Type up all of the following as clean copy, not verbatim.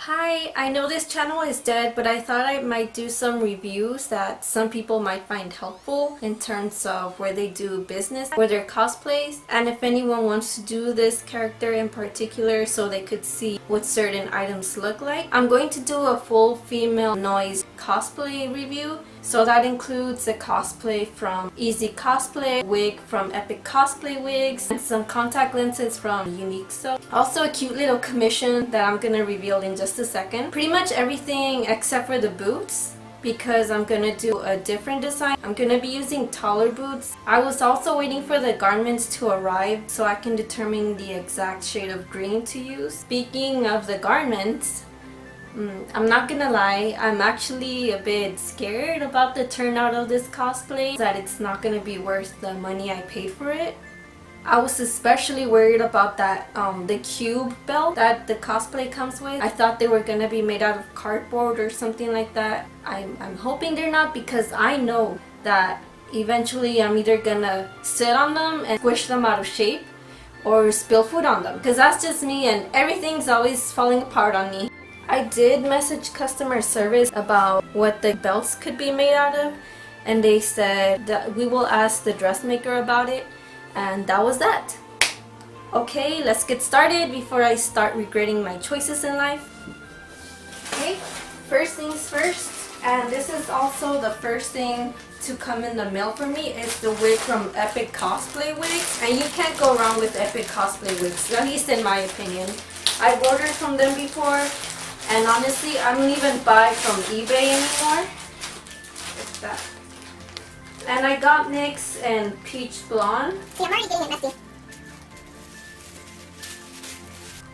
Hi, I know this channel is dead, but I thought I might do some reviews that some people might find helpful in terms of where they do business, where their cosplays, and if anyone wants to do this character in particular so they could see what certain items look like. I'm going to do a full female Noiz Cosplay review. So that includes a cosplay from EzCosplay, wig from Epic Cosplay Wigs, and some contact lenses from Uniqso. Also a cute little commission that I'm gonna reveal in just a second. Pretty much everything except for the boots, because I'm gonna do a different design. I'm gonna be using taller boots. I was also waiting for the garments to arrive so I can determine the exact shade of green to use. Speaking of the garments, I'm not gonna lie, I'm actually a bit scared about the turnout of this cosplay, that it's not gonna be worth the money I paid for it. I was especially worried about that the cube belt that the cosplay comes with. I thought they were gonna be made out of cardboard or something like that. I'm hoping they're not, because I know that eventually I'm either gonna sit on them and squish them out of shape or spill food on them, because that's just me and everything's always falling apart on me. I did message customer service about what the belts could be made out of, and they said that we will ask the dressmaker about it, and that was that. Okay, let's get started before I start regretting my choices in life. Okay, first things first, and this is also the first thing to come in the mail for me, is the wig from Epic Cosplay Wigs, and you can't go wrong with Epic Cosplay Wigs, at least in my opinion. I've ordered from them before, and honestly, I don't even buy from eBay anymore. Like that. And I got NYX and Peach Blonde. See, I'm already getting it messy.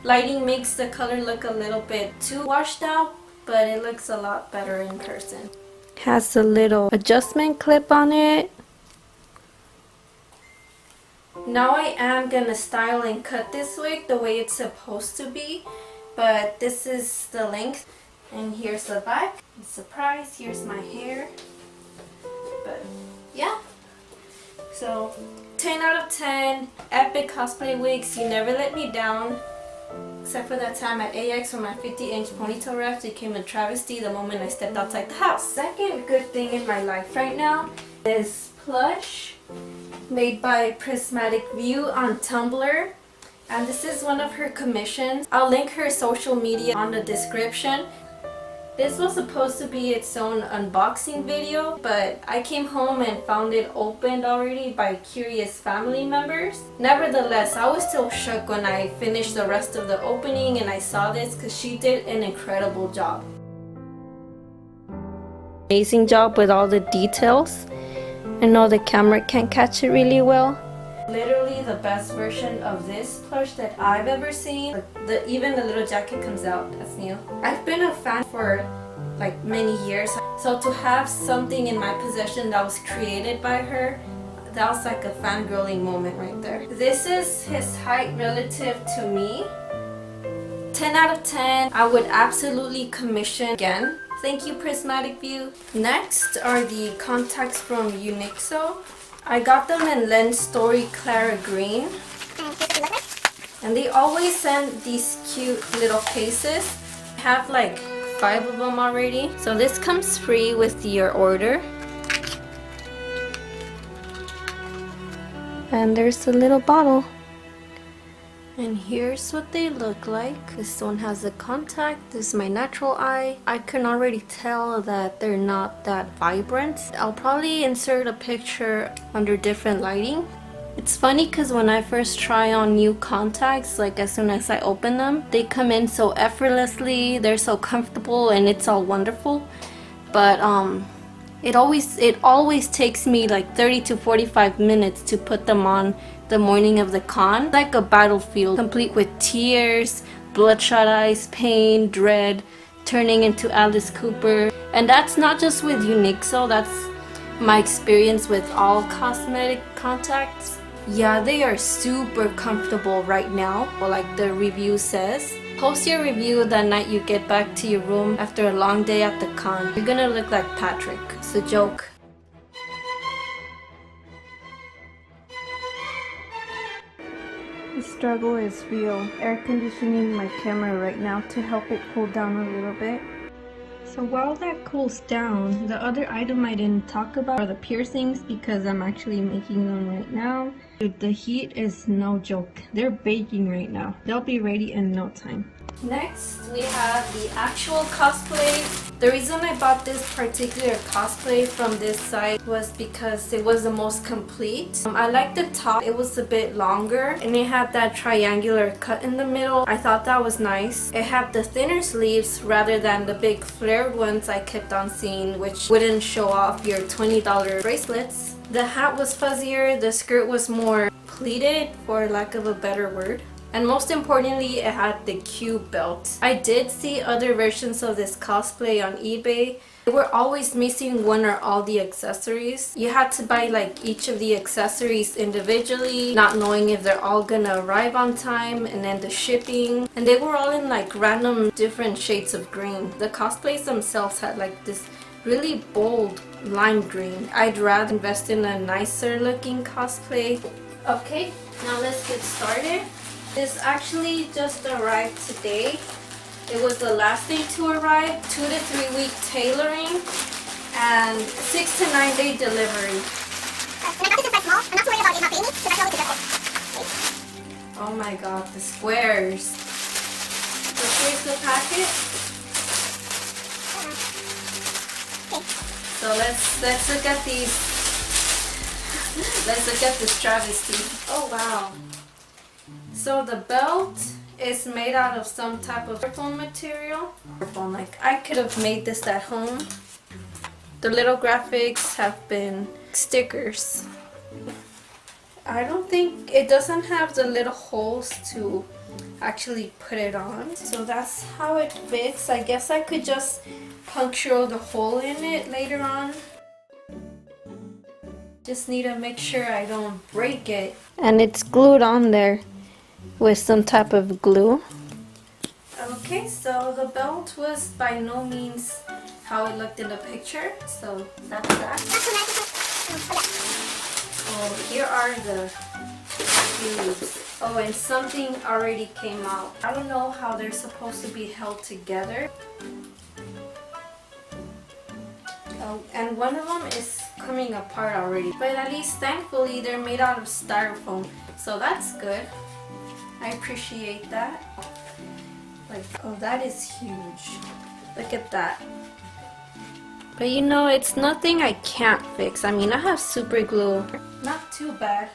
Lighting makes the color look a little bit too washed out, but it looks a lot better in person. Has a little adjustment clip on it. Now I am gonna style and cut this wig the way it's supposed to be. But this is the length, and here's the back. Surprise, here's my hair. But yeah, so 10 out of 10. Epic Cosplay Wigs, you never let me down. Except for that time at AX when my 50-inch ponytail wrap became a travesty the moment I stepped outside the house. Second good thing in my life right now is plush, made by Prismatic View on Tumblr. And this is one of her commissions. I'll link her social media on the description. This was supposed to be its own unboxing video, but I came home and found it opened already by curious family members. Nevertheless, I was still shook when I finished the rest of the opening and I saw this, because she did an incredible job. Amazing job with all the details. I know the camera can't catch it really well. Literally the best version of this plush that I've ever seen. Even the little jacket comes out, that's new. I've been a fan for like many years, so to have something in my possession that was created by her, that was like a fangirling moment right there. This is his height relative to me. 10 out of 10. I would absolutely commission again. Thank you, Prismatic View. Next are the contacts from Uniqso. I got them in Lens Story Clara Green. And they always send these cute little cases. I have like 5 of them already. So this comes free with your order. And there's a little bottle. And here's what they look like. This one has a contact. This is my natural eye. I can already tell that they're not that vibrant. I'll probably insert a picture under different lighting. It's funny because when I first try on new contacts, like as soon as I open them, they come in so effortlessly, they're so comfortable, and it's all wonderful. But it always takes me like 30 to 45 minutes to put them on the morning of the con. Like a battlefield, complete with tears, bloodshot eyes, pain, dread, turning into Alice Cooper. And that's not just with Uniqso, that's my experience with all cosmetic contacts. Yeah, they are super comfortable right now, like the review says. Post your review the night you get back to your room after a long day at the con. You're gonna look like Patrick. It's a joke. This struggle is real. Air conditioning my camera right now to help it cool down a little bit. So while that cools down, the other item I didn't talk about are the piercings because I'm actually making them right now. Dude, the heat is no joke. They're baking right now. They'll be ready in no time. Next, we have the actual cosplay. The reason I bought this particular cosplay from this site was because it was the most complete. I liked the top. It was a bit longer and it had that triangular cut in the middle. I thought that was nice. It had the thinner sleeves rather than the big flared ones I kept on seeing, which wouldn't show off your $20 bracelets. The hat was fuzzier. The skirt was more pleated, for lack of a better word. And most importantly, it had the cube belt. I did see other versions of this cosplay on eBay. They were always missing one or all the accessories. You had to buy like each of the accessories individually, not knowing if they're all gonna arrive on time, and then the shipping. And they were all in like random different shades of green. The cosplays themselves had like this really bold lime green. I'd rather invest in a nicer looking cosplay. Okay, now let's get started. This actually just arrived today. It was the last day to arrive. 2 to 3 week tailoring and 6 to 9 day delivery. Oh my god, the squares. So here's the packet. So let's look at these. Let's look at this travesty. Oh wow. So the belt is made out of some type of foam material. Like I could have made this at home. The little graphics have been stickers. I don't think it doesn't have the little holes to actually put it on. So that's how it fits. I guess I could just puncture the hole in it later on. Just need to make sure I don't break it. And it's glued on there with some type of glue. Okay, so the belt was by no means how it looked in the picture, so that's that. Oh, here are the tubes. Oh, and something already came out. I don't know how they're supposed to be held together. Oh, and one of them is coming apart already, but at least thankfully they're made out of styrofoam, so that's good. I appreciate that. Like, oh, that is huge. Look at that. But you know, it's nothing I can't fix. I mean, I have super glue. Not too bad.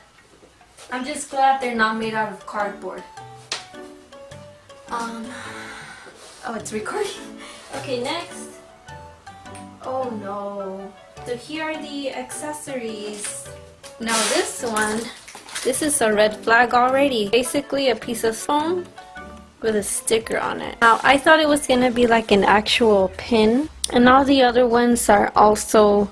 I'm just glad they're not made out of cardboard. Oh, it's recording. Okay, next. Oh no. So here are the accessories. Now this one, this is a red flag already. Basically a piece of foam with a sticker on it. Now I thought it was gonna be like an actual pin, and all the other ones are also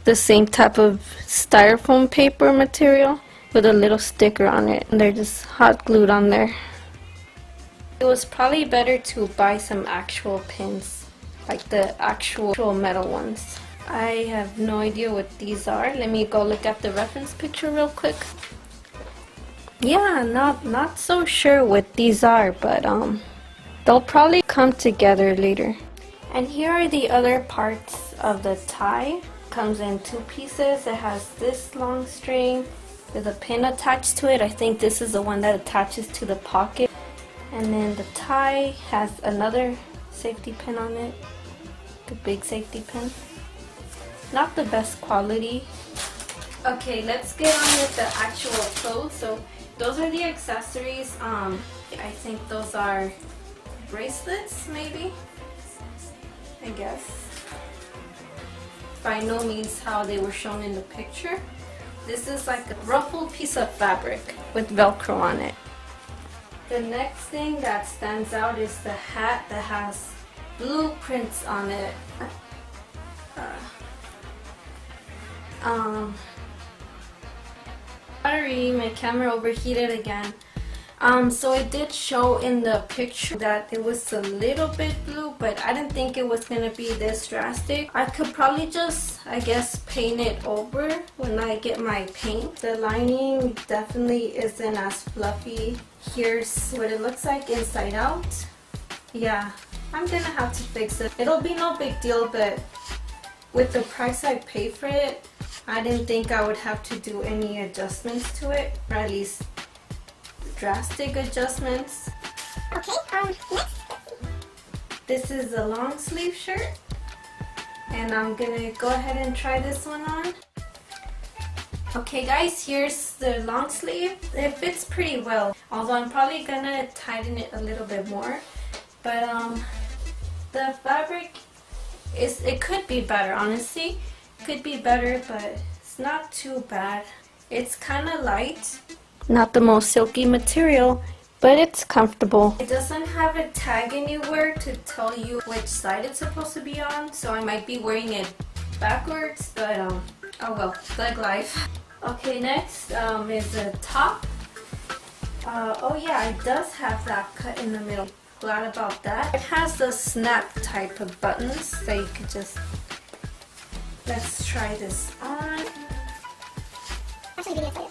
the same type of styrofoam paper material with a little sticker on it, and they're just hot glued on there. It was probably better to buy some actual pins, like the actual metal ones. I have no idea what these are. Let me go look at the reference picture real quick. Yeah, not so sure what these are, but they'll probably come together later. And here are the other parts of the tie. Comes in 2 pieces. It has this long string with a pin attached to it. I think this is the one that attaches to the pocket. And then the tie has another safety pin on it. The big safety pin. Not the best quality. Okay, let's get on with the actual clothes. So those are the accessories. I think those are bracelets, maybe? I guess. By no means how they were shown in the picture. This is like a ruffled piece of fabric with Velcro on it. The next thing that stands out is the hat that has blueprints on it. Sorry, my camera overheated again. So it did show in the picture that it was a little bit blue, but I didn't think it was gonna be this drastic. I could probably just, I guess, paint it over when I get my paint. The lining definitely isn't as fluffy. Here's what it looks like inside out. Yeah, I'm gonna have to fix it. It'll be no big deal, but with the price I paid for it, I didn't think I would have to do any adjustments to it, or at least drastic adjustments. Okay, next. This is a long sleeve shirt, and I'm gonna go ahead and try this one on. Okay guys, here's the long sleeve. It fits pretty well, although I'm probably gonna tighten it a little bit more. But the fabric it could be better, honestly. It could be better, but it's not too bad. It's kind of light. Not the most silky material, but it's comfortable. It doesn't have a tag anywhere to tell you which side it's supposed to be on, so I might be wearing it backwards, but oh well, thug life. Okay, next is a top. Oh yeah, it does have that cut in the middle. Glad about that. It has the snap type of buttons that you could just... Let's try this on.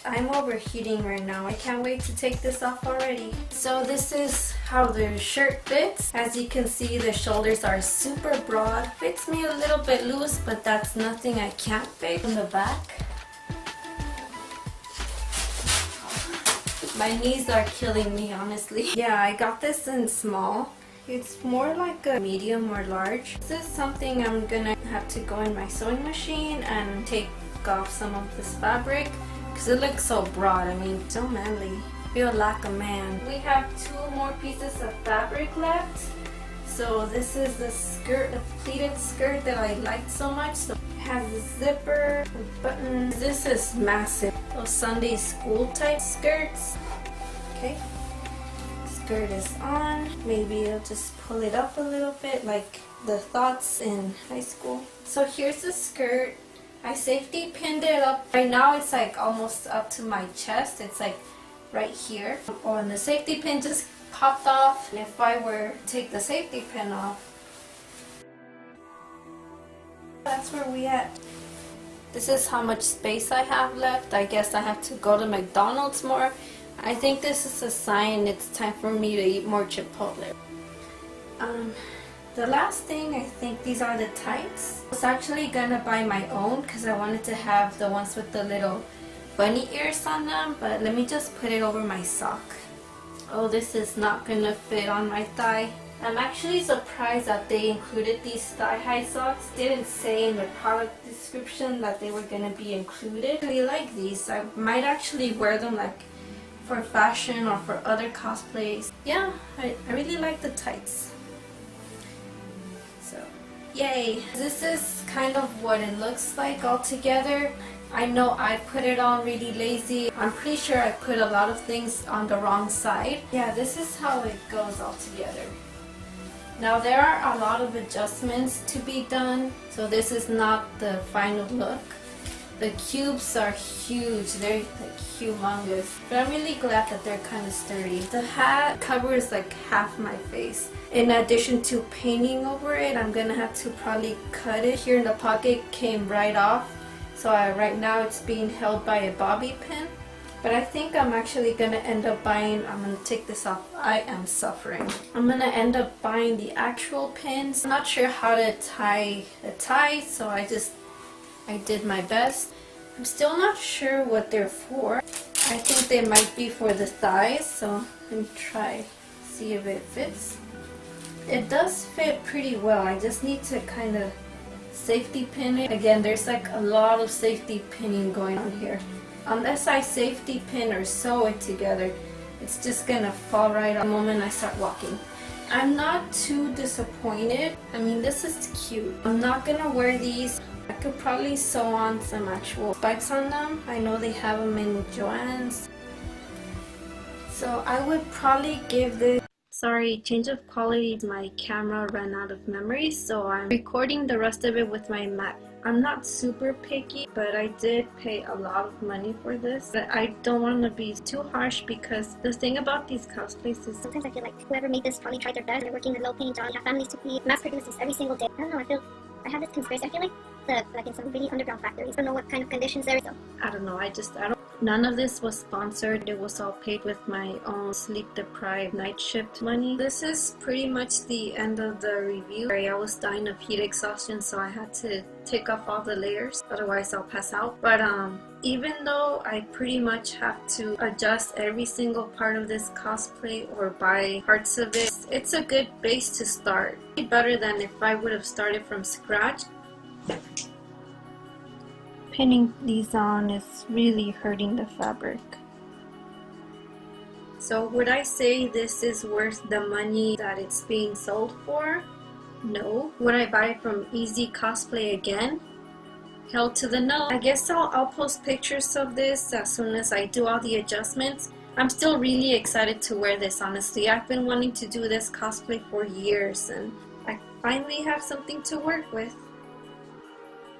I'm overheating right now. I can't wait to take this off already. So this is how the shirt fits. As you can see, the shoulders are super broad. Fits me a little bit loose, but that's nothing I can't fix. In the back, my knees are killing me, honestly. Yeah, I got this in small. It's more like a medium or large. This is something I'm gonna have to go in my sewing machine and take off some of this fabric, because it looks so broad. I mean, so manly. Feel like a man. We have 2 more pieces of fabric left. So this is the skirt, the pleated skirt that I liked so much. So it has a zipper with buttons. This is massive. Those Sunday school type skirts. Okay. Skirt is on. Maybe I'll just pull it up a little bit like the thoughts in high school. So here's the skirt. I safety pinned it up. Right now it's like almost up to my chest. It's like right here. Oh, and the safety pin just popped off. And if I were to take the safety pin off, that's where we at. This is how much space I have left. I guess I have to go to McDonald's more. I think this is a sign it's time for me to eat more Chipotle. The last thing, I think these are the tights. I was actually gonna buy my own because I wanted to have the ones with the little bunny ears on them, but let me just put it over my sock. Oh, this is not gonna fit on my thigh. I'm actually surprised that they included these thigh-high socks. Didn't say in the product description that they were gonna be included. I really like these. I might actually wear them like for fashion or for other cosplays. Yeah, I really like the tights. So, yay! This is kind of what it looks like all together. I know I put it on really lazy. I'm pretty sure I put a lot of things on the wrong side. Yeah, this is how it goes all together. Now there are a lot of adjustments to be done, so this is not the final look. The cubes are huge, they're like humongous, but I'm really glad that they're kind of sturdy. The hat covers like half my face. In addition to painting over it, I'm gonna have to probably cut it. Here in the pocket came right off, so right now it's being held by a bobby pin. But I think I'm actually gonna end up buying, I'm gonna take this off, I am suffering. I'm gonna end up buying the actual pins. I'm not sure how to tie the tie, so I did my best. I'm still not sure what they're for. I think they might be for the thighs, so let me try, see if it fits. It does fit pretty well. I just need to kind of safety pin it. Again, there's like a lot of safety pinning going on here. Unless I safety pin or sew it together, it's just gonna fall right on the moment I start walking. I'm not too disappointed. I mean, this is cute. I'm not gonna wear these. I could probably sew on some actual spikes on them. I know they have them in Joann's. So I would probably give this Sorry, change of quality. My camera ran out of memory, so I'm recording the rest of it with my Mac. I'm not super picky, but I did pay a lot of money for this. But I don't want to be too harsh because the thing about these cosplays is Sometimes I feel like whoever made this probably tried their best. They're working a low-paying job, they have families to feed, mass produce this every single day. I don't know, I have this conspiracy. I feel like in some really underground factories. I don't know what kind of conditions there is. So. I don't know, I don't. None of this was sponsored. It was all paid with my own sleep-deprived night shift money. This is pretty much the end of the review. I was dying of heat exhaustion, so I had to take off all the layers. Otherwise, I'll pass out. But even though I pretty much have to adjust every single part of this cosplay or buy parts of it, it's a good base to start. Better than if I would have started from scratch. Pinning these on is really hurting the fabric. So would I say this is worth the money that it's being sold for? No. Would I buy it from EzCosplay again? Hell to the no. I guess I'll post pictures of this as soon as I do all the adjustments. I'm still really excited to wear this, honestly. I've been wanting to do this cosplay for years and I finally have something to work with.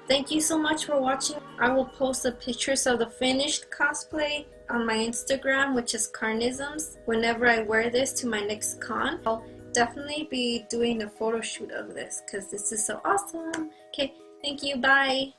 Thank you so much for watching. I will post the pictures of the finished cosplay on my Instagram, which is Carnisms, whenever I wear this to my next con. I'll definitely be doing a photo shoot of this because this is so awesome. Okay, thank you, bye.